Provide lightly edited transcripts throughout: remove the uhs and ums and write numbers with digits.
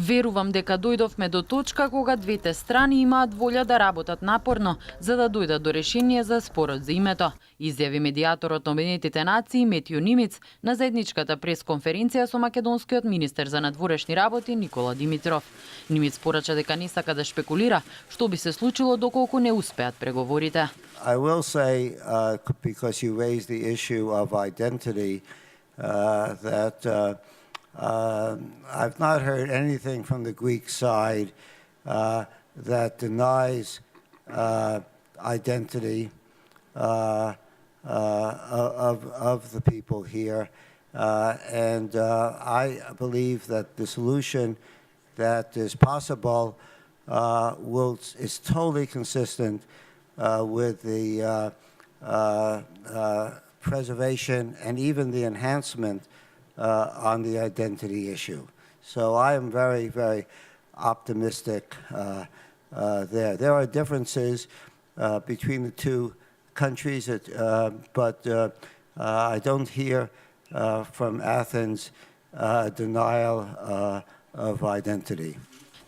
Верувам дека дојдовме до точка кога двете страни имаат волја да работат напорно за да дојдат до решение за спорот за името, изјави медијаторот на Обединетите нации Метју Нимиц на заедничката пресконференција со македонскиот министер за надворешни работи Никола Димитров. Нимиц порача дека не сака да шпекулира што би се случило доколку не успеат преговорите. I will say, because you raised the issue of identity, that I've not heard anything from the Greek side that denies identity of the people here. And I believe that the solution that is possible is totally consistent with the preservation and even the enhancement on the identity issue. So I am very, very optimistic there. There are differences between the two countries, but I don't hear from Athens denial of identity.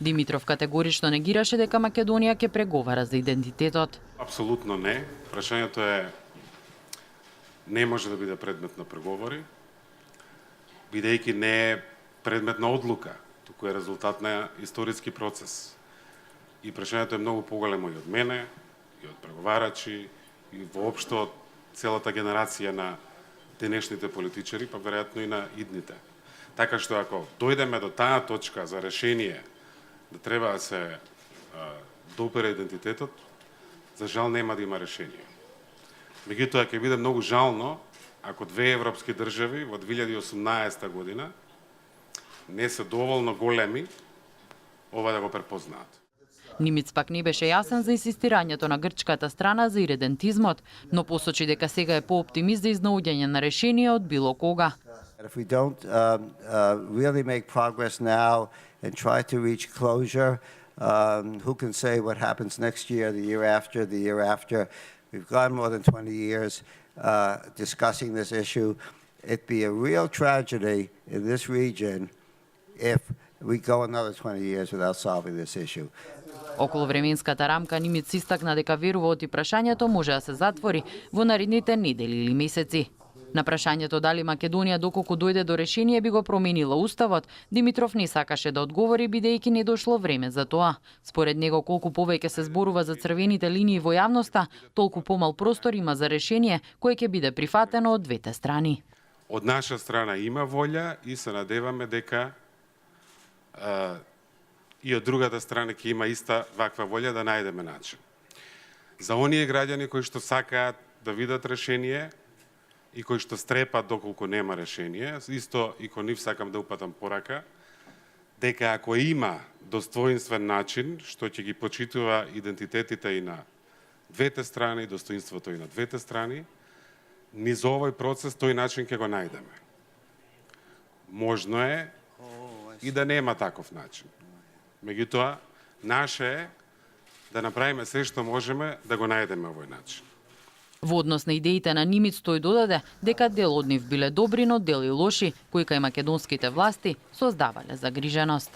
Димитров категорично негираше дека Македонија ќе преговара за идентитетот. Апсолутно не. Прашањето не може да биде предмет на преговори, бидејќи не е предмет на одлука, туку е резултат на историски процес. И прашањето е многу поголемо и од мене, и од преговарачи, и воопшто од целата генерација на денешните политичари, па веројатно и на идните. Така што ако дојдеме до таа точка за решение да треба да се допира идентитетот, за жал нема да има решение. Меѓутоа ќе биде многу жално ако две европски држави во 2018 година не се доволно големи ова да го препознаат. Нимиц пак не беше јасен за инсистирањето на грчката страна за иридентизмот, но посочи дека сега е пооптимист за изнаоѓање на решение од било кога. If we don't really make progress now and try to reach closure, who can say what happens next year, the year after, the year after? We've gone more than 20 years discussing this issue. It'd be a real tragedy in this region if we go another 20 years without solving this issue. Околу временската рамка Нимиц истакна дека верува оти прашањето може да се затвори во наредните недели или месеци. На прашањето дали Македонија доколку дојде до решение би го променила уставот, Димитров не сакаше да одговори бидејќи не дошло време за тоа. Според него колку повеќе се зборува за црвените линии во јавноста, толку помал простор има за решение кое ќе биде прифатено од двете страни. Од наша страна има волја и се надеваме дека и од другата страна ќе има иста ваква волја да најдеме начин. За оние граѓани кои што сакаат да видат решение и кои што стрепат доколку нема решение, исто и кон нив сакам да упатам порака, дека ако има достоинствен начин што ќе ги почитува идентитетите и на двете страни, достоинството и на двете страни, низ овој процес тој начин ќе го најдеме. Можно е и да нема таков начин. Меѓутоа, наше е да направиме се што можеме да го најдеме овој начин. Во однос на идеите на Нимиц тој додаде дека дел од нив биле добри, но дел и лоши, кои кај македонските власти создавале загриженост.